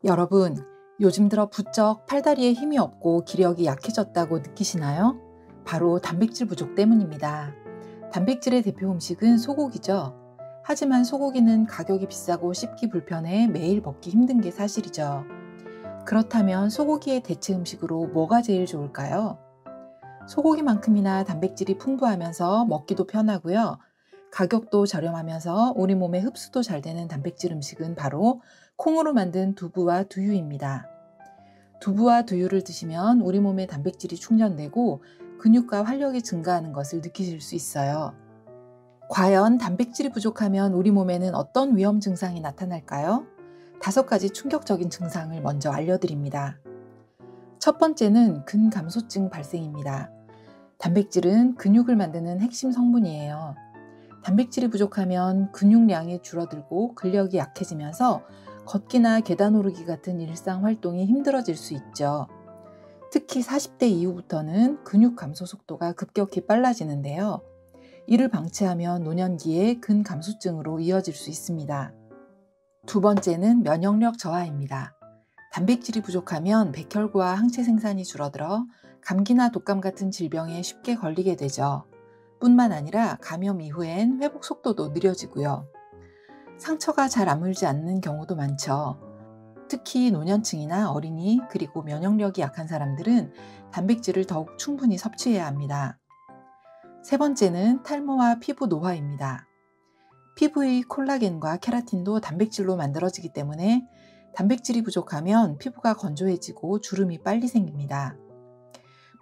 여러분, 요즘 들어 부쩍 팔다리에 힘이 없고 기력이 약해졌다고 느끼시나요? 바로 단백질 부족 때문입니다. 단백질의 대표 음식은 소고기죠. 하지만 소고기는 가격이 비싸고 씹기 불편해 매일 먹기 힘든 게 사실이죠. 그렇다면 소고기의 대체 음식으로 뭐가 제일 좋을까요? 소고기만큼이나 단백질이 풍부하면서 먹기도 편하고요. 가격도 저렴하면서 우리 몸에 흡수도 잘 되는 단백질 음식은 바로 콩으로 만든 두부와 두유입니다. 두부와 두유를 드시면 우리 몸에 단백질이 충전되고 근육과 활력이 증가하는 것을 느끼실 수 있어요. 과연 단백질이 부족하면 우리 몸에는 어떤 위험 증상이 나타날까요? 5가지 충격적인 증상을 먼저 알려드립니다. 첫 번째는 근감소증 발생입니다. 단백질은 근육을 만드는 핵심 성분이에요. 단백질이 부족하면 근육량이 줄어들고 근력이 약해지면서 걷기나 계단 오르기 같은 일상 활동이 힘들어질 수 있죠. 특히 40대 이후부터는 근육 감소 속도가 급격히 빨라지는데요. 이를 방치하면 노년기에 근감소증으로 이어질 수 있습니다. 두 번째는 면역력 저하입니다. 단백질이 부족하면 백혈구와 항체 생산이 줄어들어 감기나 독감 같은 질병에 쉽게 걸리게 되죠. 뿐만 아니라 감염 이후엔 회복 속도도 느려지고요. 상처가 잘 아물지 않는 경우도 많죠. 특히 노년층이나 어린이 그리고 면역력이 약한 사람들은 단백질을 더욱 충분히 섭취해야 합니다. 세 번째는 탈모와 피부 노화입니다. 피부의 콜라겐과 케라틴도 단백질로 만들어지기 때문에 단백질이 부족하면 피부가 건조해지고 주름이 빨리 생깁니다.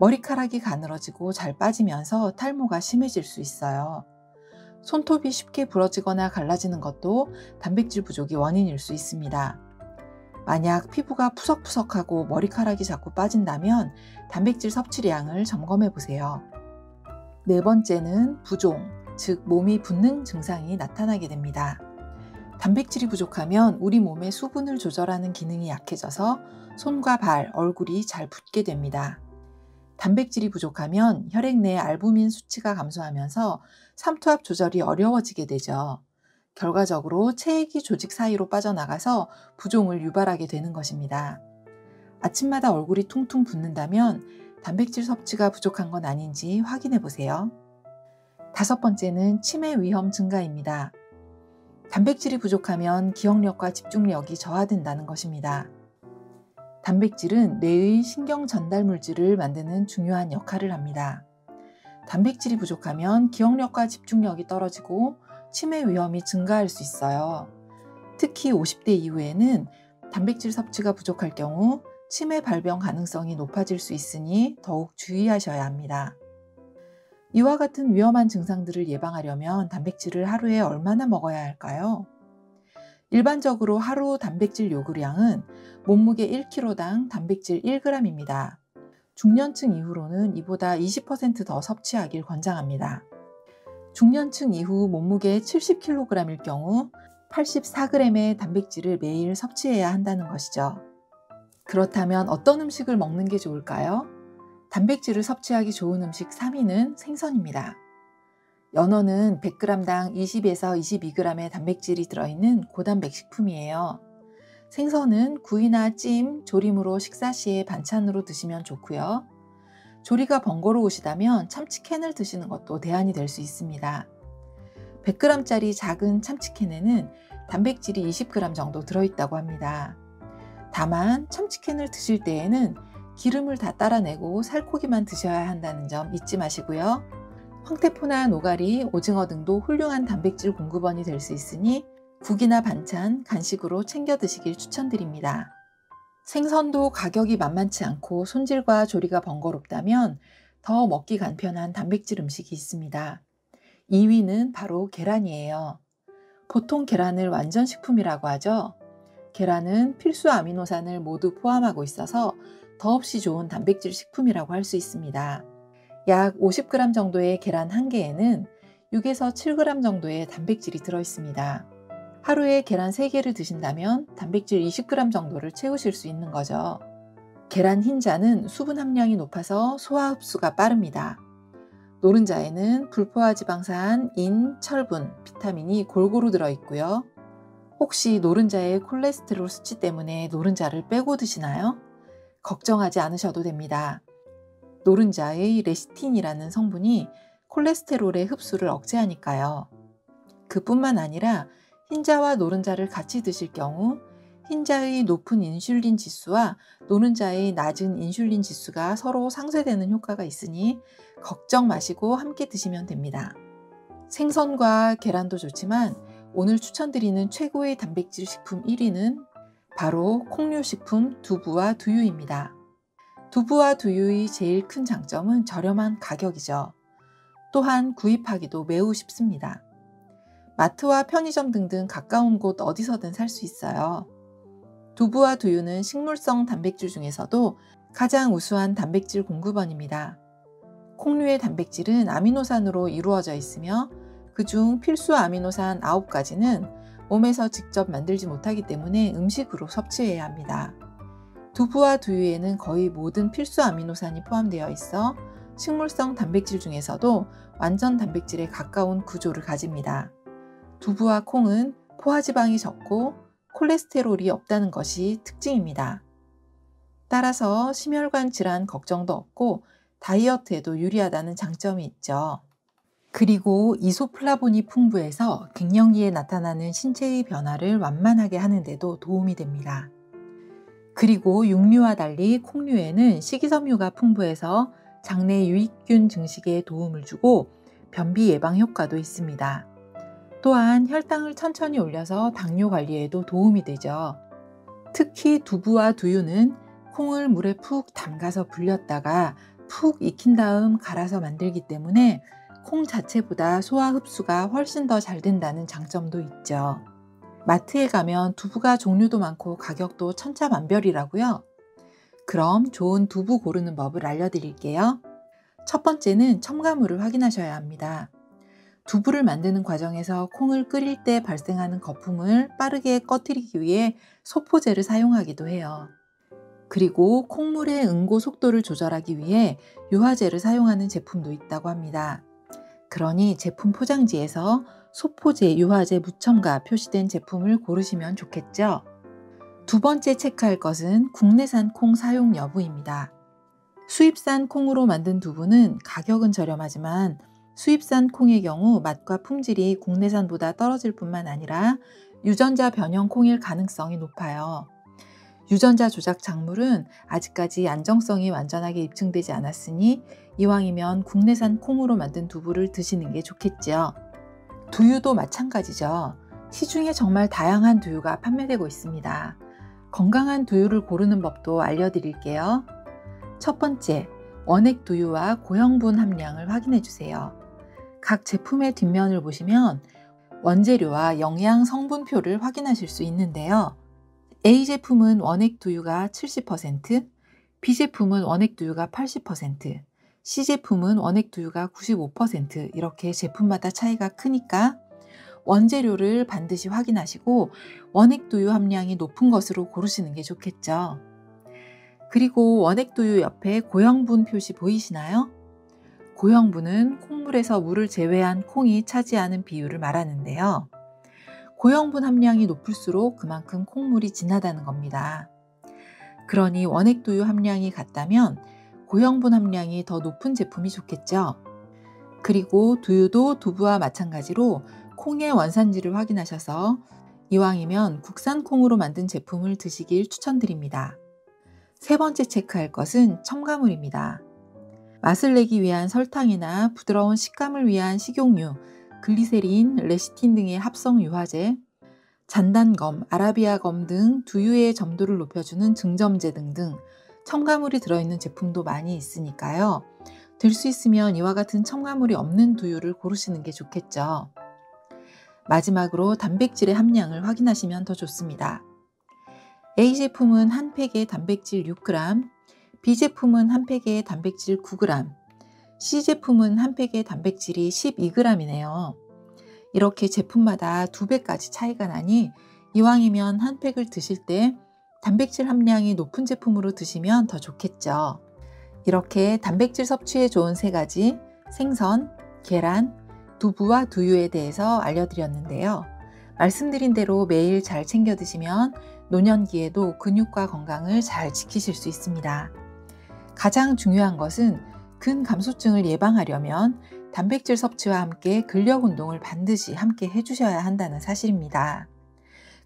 머리카락이 가늘어지고 잘 빠지면서 탈모가 심해질 수 있어요. 손톱이 쉽게 부러지거나 갈라지는 것도 단백질 부족이 원인일 수 있습니다. 만약 피부가 푸석푸석하고 머리카락이 자꾸 빠진다면 단백질 섭취량을 점검해 보세요. 네 번째는 부종, 즉 몸이 붓는 증상이 나타나게 됩니다. 단백질이 부족하면 우리 몸의 수분을 조절하는 기능이 약해져서 손과 발, 얼굴이 잘 붓게 됩니다. 단백질이 부족하면 혈액 내 알부민 수치가 감소하면서 삼투압 조절이 어려워지게 되죠. 결과적으로 체액이 조직 사이로 빠져나가서 부종을 유발하게 되는 것입니다. 아침마다 얼굴이 퉁퉁 붓는다면 단백질 섭취가 부족한 건 아닌지 확인해 보세요. 다섯 번째는 치매 위험 증가입니다. 단백질이 부족하면 기억력과 집중력이 저하된다는 것입니다. 단백질은 뇌의 신경 전달 물질을 만드는 중요한 역할을 합니다. 단백질이 부족하면 기억력과 집중력이 떨어지고 치매 위험이 증가할 수 있어요. 특히 50대 이후에는 단백질 섭취가 부족할 경우 치매 발병 가능성이 높아질 수 있으니 더욱 주의하셔야 합니다. 이와 같은 위험한 증상들을 예방하려면 단백질을 하루에 얼마나 먹어야 할까요? 일반적으로 하루 단백질 요구량은 몸무게 1kg당 단백질 1g입니다. 중년층 이후로는 이보다 20% 더 섭취하길 권장합니다. 중년층 이후 몸무게 70kg일 경우 84g의 단백질을 매일 섭취해야 한다는 것이죠. 그렇다면 어떤 음식을 먹는 게 좋을까요? 단백질을 섭취하기 좋은 음식 3위는 생선입니다. 연어는 100g당 20에서 22g의 단백질이 들어있는 고단백 식품이에요. 생선은 구이나 찜, 조림으로 식사 시에 반찬으로 드시면 좋고요. 조리가 번거로우시다면 참치캔을 드시는 것도 대안이 될 수 있습니다. 100g짜리 작은 참치캔에는 단백질이 20g 정도 들어있다고 합니다. 다만 참치캔을 드실 때에는 기름을 다 따라내고 살코기만 드셔야 한다는 점 잊지 마시고요. 황태포나 노가리, 오징어 등도 훌륭한 단백질 공급원이 될 수 있으니 국이나 반찬, 간식으로 챙겨 드시길 추천드립니다. 생선도 가격이 만만치 않고 손질과 조리가 번거롭다면 더 먹기 간편한 단백질 음식이 있습니다. 2위는 바로 계란이에요. 보통 계란을 완전식품이라고 하죠. 계란은 필수 아미노산을 모두 포함하고 있어서 더없이 좋은 단백질 식품이라고 할 수 있습니다. 약 50g 정도의 계란 한 개에는 6에서 7g 정도의 단백질이 들어있습니다. 하루에 계란 3개를 드신다면 단백질 20g 정도를 채우실 수 있는 거죠. 계란 흰자는 수분 함량이 높아서 소화 흡수가 빠릅니다. 노른자에는 불포화 지방산, 인, 철분, 비타민이 골고루 들어있고요. 혹시 노른자의 콜레스테롤 수치 때문에 노른자를 빼고 드시나요? 걱정하지 않으셔도 됩니다. 노른자의 레시틴이라는 성분이 콜레스테롤의 흡수를 억제하니까요. 그뿐만 아니라 흰자와 노른자를 같이 드실 경우 흰자의 높은 인슐린 지수와 노른자의 낮은 인슐린 지수가 서로 상쇄되는 효과가 있으니 걱정 마시고 함께 드시면 됩니다. 생선과 계란도 좋지만 오늘 추천드리는 최고의 단백질 식품 1위는 바로 콩류식품 두부와 두유입니다. 두부와 두유의 제일 큰 장점은 저렴한 가격이죠. 또한 구입하기도 매우 쉽습니다. 마트와 편의점 등등 가까운 곳 어디서든 살 수 있어요. 두부와 두유는 식물성 단백질 중에서도 가장 우수한 단백질 공급원입니다. 콩류의 단백질은 아미노산으로 이루어져 있으며 그중 필수 아미노산 9가지는 몸에서 직접 만들지 못하기 때문에 음식으로 섭취해야 합니다. 두부와 두유에는 거의 모든 필수 아미노산이 포함되어 있어 식물성 단백질 중에서도 완전 단백질에 가까운 구조를 가집니다. 두부와 콩은 포화지방이 적고 콜레스테롤이 없다는 것이 특징입니다. 따라서 심혈관 질환 걱정도 없고 다이어트에도 유리하다는 장점이 있죠. 그리고 이소플라본이 풍부해서 갱년기에 나타나는 신체의 변화를 완만하게 하는 데도 도움이 됩니다. 그리고 육류와 달리 콩류에는 식이섬유가 풍부해서 장내 유익균 증식에 도움을 주고 변비 예방 효과도 있습니다. 또한 혈당을 천천히 올려서 당뇨 관리에도 도움이 되죠. 특히 두부와 두유는 콩을 물에 푹 담가서 불렸다가 푹 익힌 다음 갈아서 만들기 때문에 콩 자체보다 소화 흡수가 훨씬 더 잘 된다는 장점도 있죠. 마트에 가면 두부가 종류도 많고 가격도 천차만별이라고요. 그럼 좋은 두부 고르는 법을 알려드릴게요. 첫 번째는 첨가물을 확인하셔야 합니다. 두부를 만드는 과정에서 콩을 끓일 때 발생하는 거품을 빠르게 꺼뜨리기 위해 소포제를 사용하기도 해요. 그리고 콩물의 응고 속도를 조절하기 위해 유화제를 사용하는 제품도 있다고 합니다. 그러니 제품 포장지에서 소포제, 유화제, 무첨가 표시된 제품을 고르시면 좋겠죠. 두 번째 체크할 것은 국내산 콩 사용 여부입니다. 수입산 콩으로 만든 두부는 가격은 저렴하지만 수입산 콩의 경우 맛과 품질이 국내산보다 떨어질 뿐만 아니라 유전자 변형 콩일 가능성이 높아요. 유전자 조작 작물은 아직까지 안정성이 완전하게 입증되지 않았으니 이왕이면 국내산 콩으로 만든 두부를 드시는 게 좋겠죠. 두유도 마찬가지죠. 시중에 정말 다양한 두유가 판매되고 있습니다. 건강한 두유를 고르는 법도 알려드릴게요. 첫 번째, 원액 두유와 고형분 함량을 확인해 주세요. 각 제품의 뒷면을 보시면 원재료와 영양 성분표를 확인하실 수 있는데요. A 제품은 원액 두유가 70%, B 제품은 원액 두유가 80%, C 제품은 원액 두유가 95% 이렇게 제품마다 차이가 크니까 원재료를 반드시 확인하시고 원액 두유 함량이 높은 것으로 고르시는 게 좋겠죠. 그리고 원액 두유 옆에 고형분 표시 보이시나요? 고형분은 콩물에서 물을 제외한 콩이 차지하는 비율을 말하는데요. 고형분 함량이 높을수록 그만큼 콩물이 진하다는 겁니다. 그러니 원액 두유 함량이 같다면 고형분 함량이 더 높은 제품이 좋겠죠. 그리고 두유도 두부와 마찬가지로 콩의 원산지를 확인하셔서 이왕이면 국산 콩으로 만든 제품을 드시길 추천드립니다. 세 번째 체크할 것은 첨가물입니다. 맛을 내기 위한 설탕이나 부드러운 식감을 위한 식용유, 글리세린, 레시틴 등의 합성 유화제, 잔단검, 아라비아검 등 두유의 점도를 높여주는 증점제 등등 첨가물이 들어있는 제품도 많이 있으니까요. 될 수 있으면 이와 같은 첨가물이 없는 두유를 고르시는 게 좋겠죠. 마지막으로 단백질의 함량을 확인하시면 더 좋습니다. A 제품은 한 팩에 단백질 6g, B 제품은 한 팩에 단백질 9g, C 제품은 한 팩에 단백질이 12g이네요. 이렇게 제품마다 2배까지 차이가 나니 이왕이면 한 팩을 드실 때 단백질 함량이 높은 제품으로 드시면 더 좋겠죠. 이렇게 단백질 섭취에 좋은 3가지 생선, 계란, 두부와 두유에 대해서 알려드렸는데요. 말씀드린 대로 매일 잘 챙겨 드시면 노년기에도 근육과 건강을 잘 지키실 수 있습니다. 가장 중요한 것은 근감소증을 예방하려면 단백질 섭취와 함께 근력 운동을 반드시 함께 해주셔야 한다는 사실입니다.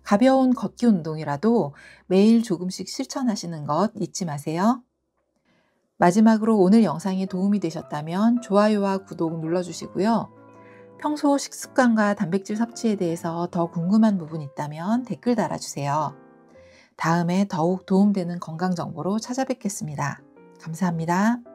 가벼운 걷기 운동이라도 매일 조금씩 실천하시는 것 잊지 마세요. 마지막으로 오늘 영상이 도움이 되셨다면 좋아요와 구독 눌러주시고요. 평소 식습관과 단백질 섭취에 대해서 더 궁금한 부분 있다면 댓글 달아주세요. 다음에 더욱 도움되는 건강 정보로 찾아뵙겠습니다. 감사합니다.